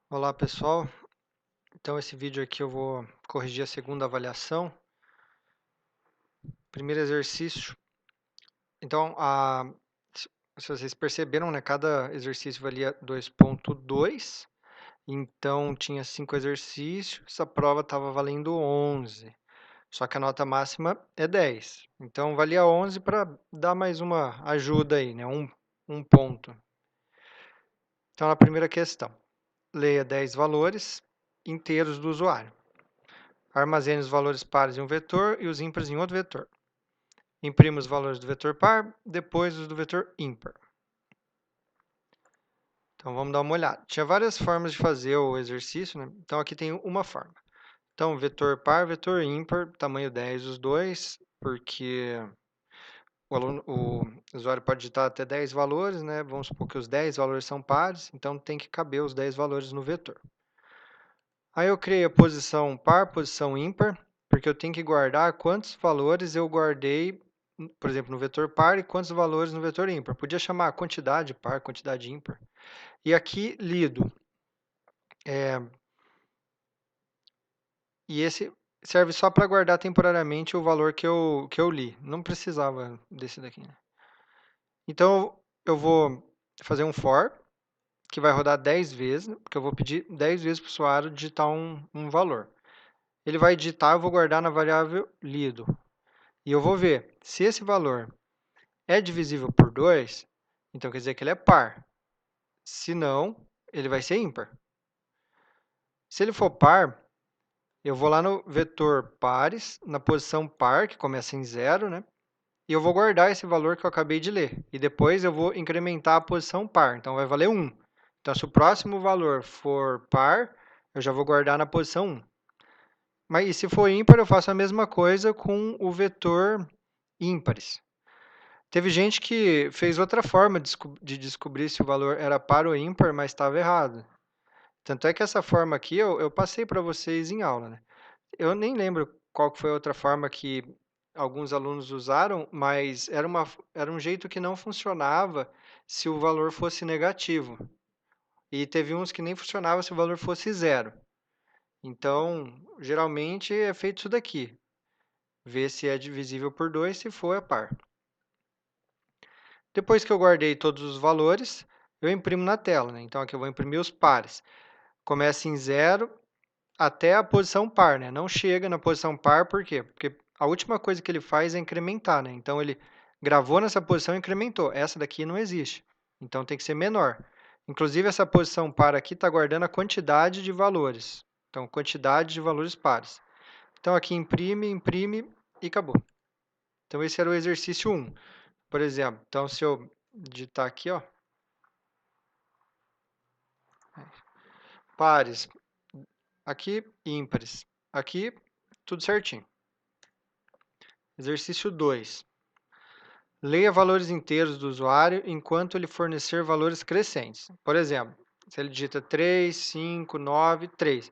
Olá pessoal, então esse vídeo aqui eu vou corrigir a segunda avaliação. Primeiro exercício, então se vocês perceberam, né, cada exercício valia 2,2, então tinha 5 exercícios, a prova estava valendo 11, só que a nota máxima é 10, então valia 11 para dar mais uma ajuda aí, né, um ponto. Então na primeira questão, leia 10 valores inteiros do usuário. Armazene os valores pares em um vetor e os ímpares em outro vetor. Imprima os valores do vetor par, depois os do vetor ímpar. Então vamos dar uma olhada. Tinha várias formas de fazer o exercício, né? Então aqui tem uma forma. Então, vetor par, vetor ímpar, tamanho 10 os dois, porque o usuário pode digitar até 10 valores, né? Vamos supor que os 10 valores são pares, então tem que caber os 10 valores no vetor. Aí eu criei a posição par, posição ímpar, porque eu tenho que guardar quantos valores eu guardei, por exemplo, no vetor par e quantos valores no vetor ímpar. Podia chamar quantidade par, quantidade ímpar. E aqui, lido. E esse serve só para guardar temporariamente o valor que eu li. Não precisava desse daqui, né? Então, eu vou fazer um for, que vai rodar 10 vezes, né? Porque eu vou pedir 10 vezes para o usuário digitar um valor. Ele vai digitar, eu vou guardar na variável lido. E eu vou ver se esse valor é divisível por 2, então quer dizer que ele é par. Se não, ele vai ser ímpar. Se ele for par, eu vou lá no vetor pares, na posição par, que começa em 0, né? E eu vou guardar esse valor que eu acabei de ler. E depois eu vou incrementar a posição par, então vai valer 1. Então, se o próximo valor for par, eu já vou guardar na posição 1. Mas e se for ímpar, eu faço a mesma coisa com o vetor ímpares. Teve gente que fez outra forma de descobrir se o valor era par ou ímpar, mas estava errado. Tanto é que essa forma aqui eu passei para vocês em aula, né? Eu nem lembro qual que foi a outra forma que alguns alunos usaram, mas era um jeito que não funcionava se o valor fosse negativo. E teve uns que nem funcionava se o valor fosse zero. Então, geralmente é feito isso daqui. Ver se é divisível por 2, se for, é par. Depois que eu guardei todos os valores, eu imprimo na tela, né? Então, aqui eu vou imprimir os pares. Começa em 0 até a posição par, né? Não chega na posição par, por quê? Porque a última coisa que ele faz é incrementar, né? Então, ele gravou nessa posição e incrementou. Essa daqui não existe. Então, tem que ser menor. Inclusive, essa posição par aqui está guardando a quantidade de valores. Então, quantidade de valores pares. Então, aqui imprime, imprime e acabou. Então, esse era o exercício 1. Por exemplo, então se eu digitar aqui, ó, pares, aqui ímpares, aqui tudo certinho. Exercício 2. Leia valores inteiros do usuário enquanto ele fornecer valores crescentes. Por exemplo, se ele digita 3, 5, 9, 3.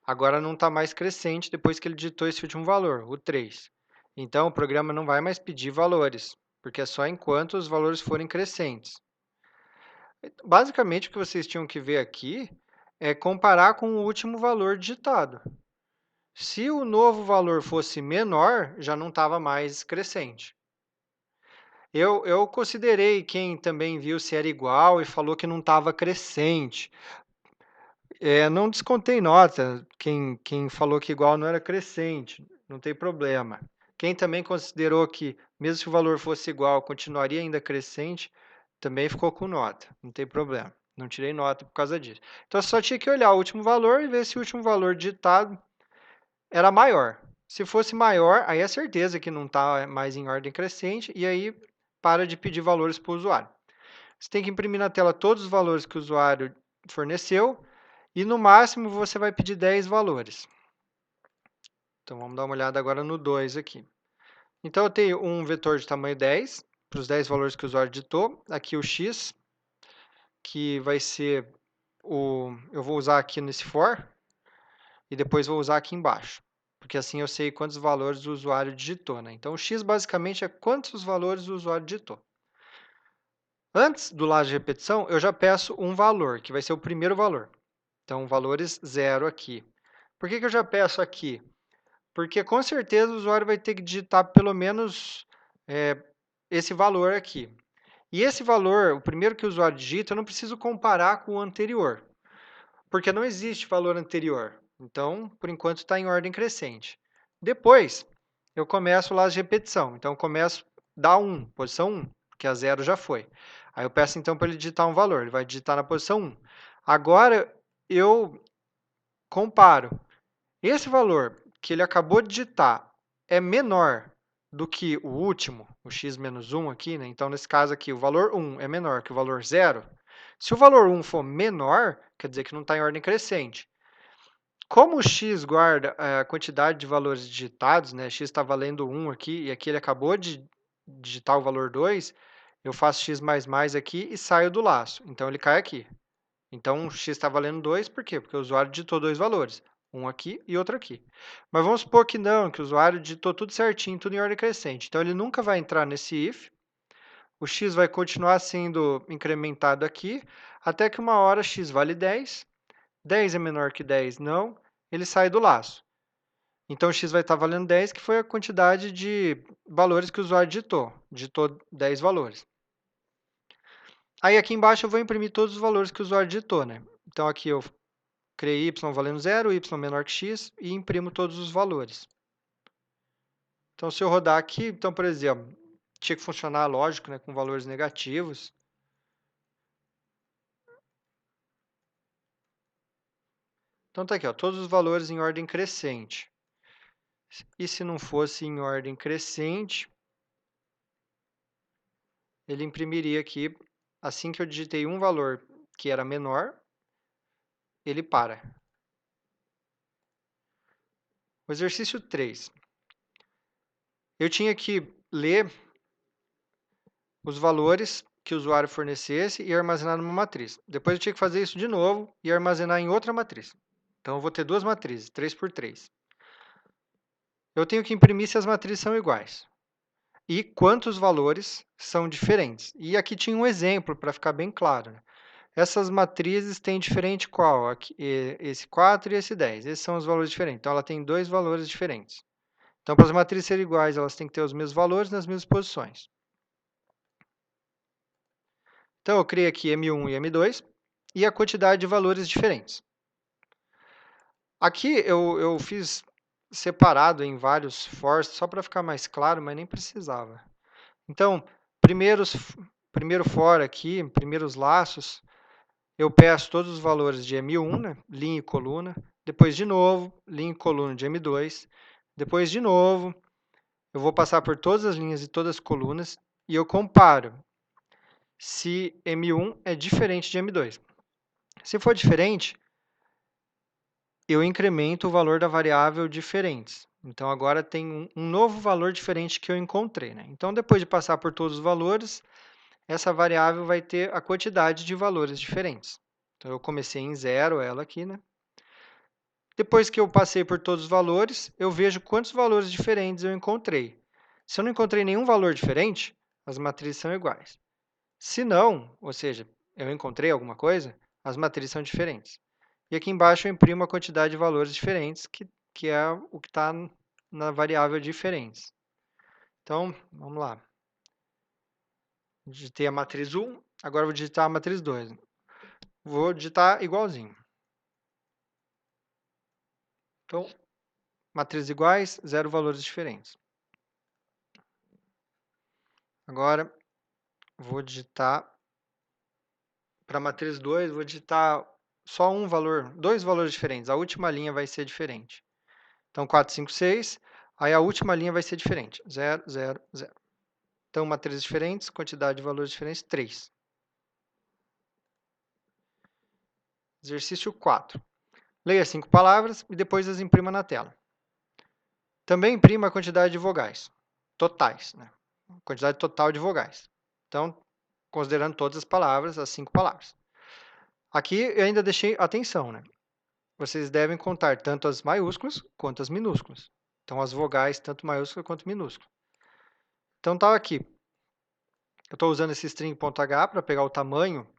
Agora não está mais crescente depois que ele digitou esse último valor, o 3. Então, o programa não vai mais pedir valores, porque é só enquanto os valores forem crescentes. Basicamente, o que vocês tinham que ver aqui é comparar com o último valor digitado. Se o novo valor fosse menor, já não estava mais crescente. Eu considerei quem também viu se era igual e falou que não estava crescente. Não descontei nota, quem falou que igual não era crescente, não tem problema. Quem também considerou que, mesmo se o valor fosse igual, continuaria ainda crescente, também ficou com nota, não tem problema. Não tirei nota por causa disso. Então, só tinha que olhar o último valor e ver se o último valor digitado era maior. Se fosse maior, aí é certeza que não está mais em ordem crescente e aí para de pedir valores para o usuário. Você tem que imprimir na tela todos os valores que o usuário forneceu e no máximo você vai pedir 10 valores. Então vamos dar uma olhada agora no 2 aqui. Então eu tenho um vetor de tamanho 10 para os 10 valores que o usuário digitou. Aqui o x, que vai ser eu vou usar aqui nesse for e depois vou usar aqui embaixo, porque assim eu sei quantos valores o usuário digitou, né? Então o x basicamente é quantos valores o usuário digitou. Antes do lado de repetição, eu já peço um valor, que vai ser o primeiro valor. Então, valores 0 aqui. Por que eu já peço aqui? Porque com certeza o usuário vai ter que digitar pelo menos esse valor aqui. E esse valor, o primeiro que o usuário digita, eu não preciso comparar com o anterior, porque não existe valor anterior. Então, por enquanto, está em ordem crescente. Depois, eu começo lá as repetição. Então, eu começo da 1, posição 1, porque a 0 já foi. Aí eu peço, então, para ele digitar um valor. Ele vai digitar na posição 1. Agora, eu comparo. Esse valor que ele acabou de digitar é menor do que o último, o x menos 1 aqui, né? Então, nesse caso aqui, o valor 1 é menor que o valor 0. Se o valor 1 for menor, quer dizer que não está em ordem crescente. Como o x guarda a quantidade de valores digitados, né? X está valendo 1 aqui, e aqui ele acabou de digitar o valor 2, eu faço x mais aqui e saio do laço. Então, ele cai aqui. Então, o x está valendo 2, por quê? Porque o usuário digitou dois valores, um aqui e outro aqui. Mas vamos supor que não, que o usuário digitou tudo certinho, tudo em ordem crescente. Então, ele nunca vai entrar nesse if, o x vai continuar sendo incrementado aqui, até que uma hora x vale 10, 10 é menor que 10, não, ele sai do laço. Então, o x vai estar valendo 10, que foi a quantidade de valores que o usuário digitou 10 valores. Aí, aqui embaixo, eu vou imprimir todos os valores que o usuário digitou, né? Então, aqui eu criei y valendo 0, y menor que x e imprimo todos os valores. Então, se eu rodar aqui, então, por exemplo, tinha que funcionar, lógico, né, com valores negativos. Então, tá aqui, ó, todos os valores em ordem crescente. E se não fosse em ordem crescente, ele imprimiria aqui, assim que eu digitei um valor que era menor, ele para. O exercício 3. Eu tinha que ler os valores que o usuário fornecesse e armazenar numa matriz. Depois eu tinha que fazer isso de novo e armazenar em outra matriz. Então, eu vou ter duas matrizes, 3 por 3. Eu tenho que imprimir se as matrizes são iguais. E quantos valores são diferentes. E aqui tinha um exemplo para ficar bem claro, né? Essas matrizes têm diferente qual? Aqui, esse 4 e esse 10. Esses são os valores diferentes. Então, ela tem dois valores diferentes. Então, para as matrizes serem iguais, elas têm que ter os mesmos valores nas mesmas posições. Então, eu criei aqui M1 e M2 e a quantidade de valores diferentes. Aqui eu fiz separado em vários fors, só para ficar mais claro, mas nem precisava. Então, primeiro for aqui, primeiros laços, eu peço todos os valores de M1, né, linha e coluna, depois de novo, linha e coluna de M2, depois de novo, eu vou passar por todas as linhas e todas as colunas e eu comparo se M1 é diferente de M2. Se for diferente, eu incremento o valor da variável diferentes. Então, agora tem um novo valor diferente que eu encontrei, né? Então, depois de passar por todos os valores, essa variável vai ter a quantidade de valores diferentes. Então, eu comecei em 0 ela aqui, né? Depois que eu passei por todos os valores, eu vejo quantos valores diferentes eu encontrei. Se eu não encontrei nenhum valor diferente, as matrizes são iguais. Se não, ou seja, eu encontrei alguma coisa, as matrizes são diferentes. E aqui embaixo eu imprimo a quantidade de valores diferentes, que é o que está na variável diferentes. Então, vamos lá. Digitei a matriz 1, agora vou digitar a matriz 2. Vou digitar igualzinho. Então, matrizes iguais, 0 valores diferentes. Agora, vou digitar para a matriz 2, vou digitar só um valor, dois valores diferentes. A última linha vai ser diferente. Então, 4, 5, 6. Aí a última linha vai ser diferente. 0, 0, 0. Então, matrizes diferentes, quantidade de valores diferentes, 3. Exercício 4. Leia 5 palavras e depois as imprima na tela. Também imprima a quantidade de vogais totais, né? Quantidade total de vogais. Então, considerando todas as palavras, as 5 palavras. Aqui eu ainda deixei atenção, né? Vocês devem contar tanto as maiúsculas quanto as minúsculas. Então, as vogais, tanto maiúscula quanto minúscula. Então, tá aqui. Eu estou usando esse string.h para pegar o tamanho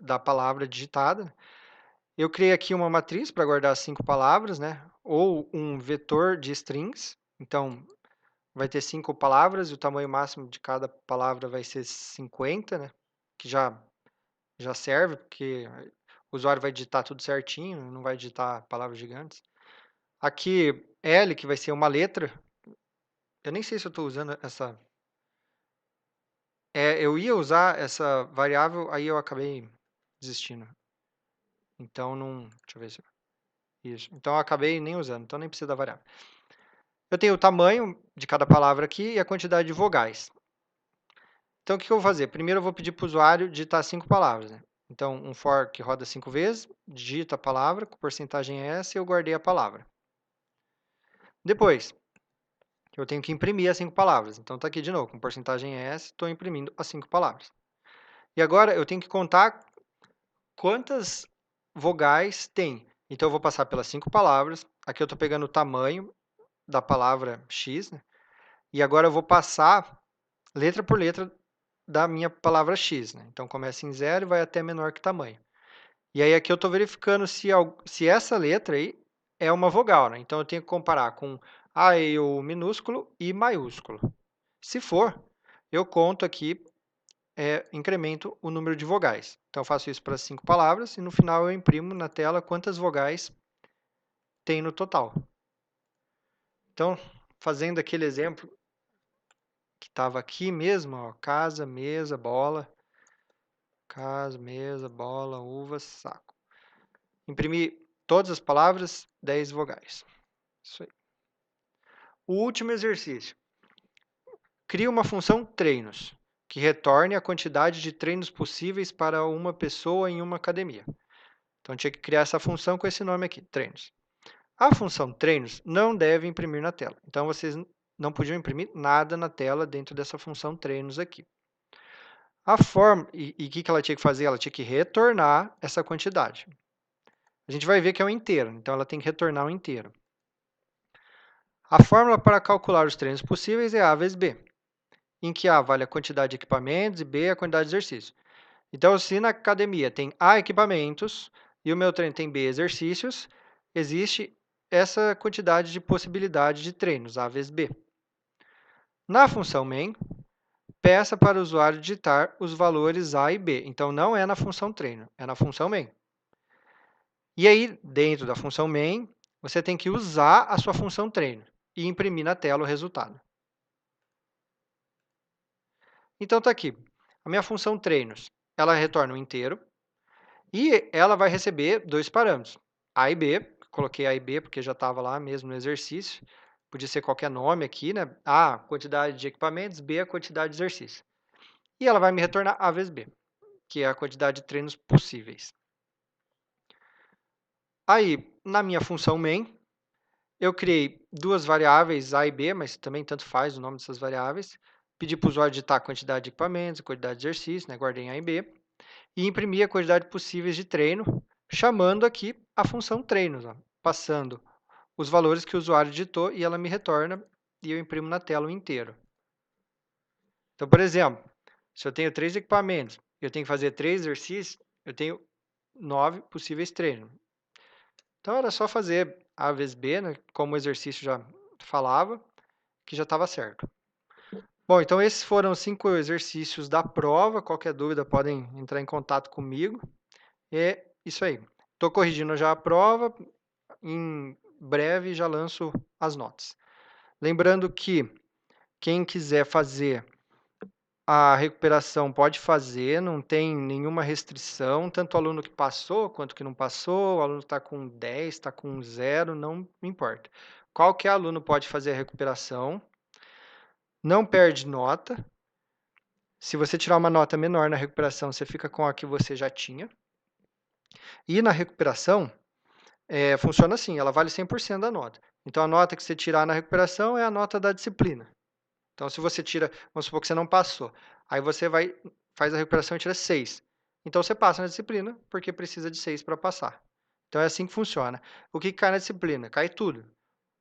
da palavra digitada. Eu criei aqui uma matriz para guardar 5 palavras, né? Ou um vetor de strings. Então, vai ter 5 palavras e o tamanho máximo de cada palavra vai ser 50, né? Que já serve, porque o usuário vai digitar tudo certinho, não vai digitar palavras gigantes. Aqui, L, que vai ser uma letra. Eu nem sei se eu estou usando essa... eu ia usar essa variável, aí eu acabei desistindo. Então, não... Deixa eu ver se... Isso. Então, eu acabei nem usando, então nem precisa da variável. Eu tenho o tamanho de cada palavra aqui e a quantidade de vogais. Então, o que eu vou fazer? Primeiro, eu vou pedir para o usuário digitar 5 palavras, né? Então, um for que roda 5 vezes, digita a palavra, com porcentagem essa, e eu guardei a palavra. Depois, eu tenho que imprimir as 5 palavras. Então, está aqui de novo, com porcentagem S, estou imprimindo as 5 palavras. E agora, eu tenho que contar quantas vogais tem. Então, eu vou passar pelas 5 palavras. Aqui eu estou pegando o tamanho da palavra X, né? E agora eu vou passar letra por letra da minha palavra X, né? Então, começa em 0 e vai até menor que tamanho. E aí, aqui eu estou verificando se essa letra aí é uma vogal, né? Então, eu tenho que comparar com A, E, U minúsculo e maiúsculo. Se for, eu conto aqui, incremento o número de vogais. Então, eu faço isso para 5 palavras e no final eu imprimo na tela quantas vogais tem no total. Então, fazendo aquele exemplo que estava aqui mesmo, ó, casa, mesa, bola. Casa, mesa, bola, uva, saco. Imprimi todas as palavras, 10 vogais. Isso aí. O último exercício. Crie uma função treinos, que retorne a quantidade de treinos possíveis para uma pessoa em uma academia. Então, tinha que criar essa função com esse nome aqui, treinos. A função treinos não deve imprimir na tela. Então, vocês não podiam imprimir nada na tela dentro dessa função treinos aqui. A forma, e o que ela tinha que fazer? Ela tinha que retornar essa quantidade. A gente vai ver que é um inteiro, então ela tem que retornar um inteiro. A fórmula para calcular os treinos possíveis é A vezes B, em que A vale a quantidade de equipamentos e B a quantidade de exercícios. Então, se na academia tem A equipamentos e o meu treino tem B exercícios, existe essa quantidade de possibilidade de treinos, A vezes B. Na função main, peça para o usuário digitar os valores A e B. Então, não é na função treino, é na função main. E aí, dentro da função main, você tem que usar a sua função treino e imprimir na tela o resultado. Então, está aqui. A minha função treinos, ela retorna um inteiro e ela vai receber dois parâmetros, A e B. Coloquei A e B porque já estava lá mesmo no exercício. Podia ser qualquer nome aqui, né? A, quantidade de equipamentos, B, a quantidade de exercícios. E ela vai me retornar A vezes B, que é a quantidade de treinos possíveis. Aí, na minha função main, eu criei duas variáveis A e B, mas também tanto faz o nome dessas variáveis. Pedi para o usuário digitar a quantidade de equipamentos, a quantidade de exercícios, né? Guardei em A e B. E imprimi a quantidade possíveis de treino, chamando aqui a função treinos, ó, passando os valores que o usuário digitou e ela me retorna e eu imprimo na tela o inteiro. Então, por exemplo, se eu tenho 3 equipamentos e eu tenho que fazer 3 exercícios, eu tenho 9 possíveis treinos. Então, era só fazer A vezes B, né, como o exercício já falava, que já estava certo. Bom, então esses foram os 5 exercícios da prova. Qualquer dúvida podem entrar em contato comigo. É isso aí. Estou corrigindo já a prova. Em breve já lanço as notas. Lembrando que quem quiser fazer a recuperação pode fazer, não tem nenhuma restrição. Tanto o aluno que passou quanto que não passou, o aluno está com 10, está com 0, não importa. Qualquer aluno pode fazer a recuperação. Não perde nota. Se você tirar uma nota menor na recuperação, você fica com a que você já tinha. E na recuperação, funciona assim, ela vale 100% da nota. Então, a nota que você tirar na recuperação é a nota da disciplina. Então, se você tira, vamos supor que você não passou, aí você faz a recuperação e tira 6. Então, você passa na disciplina, porque precisa de 6 para passar. Então, é assim que funciona. O que cai na disciplina? Cai tudo.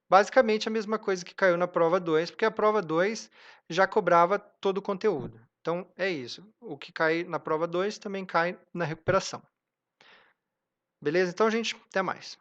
Basicamente, a mesma coisa que caiu na prova 2, porque a prova 2 já cobrava todo o conteúdo. Então, é isso. O que cai na prova 2 também cai na recuperação. Beleza? Então, gente, até mais.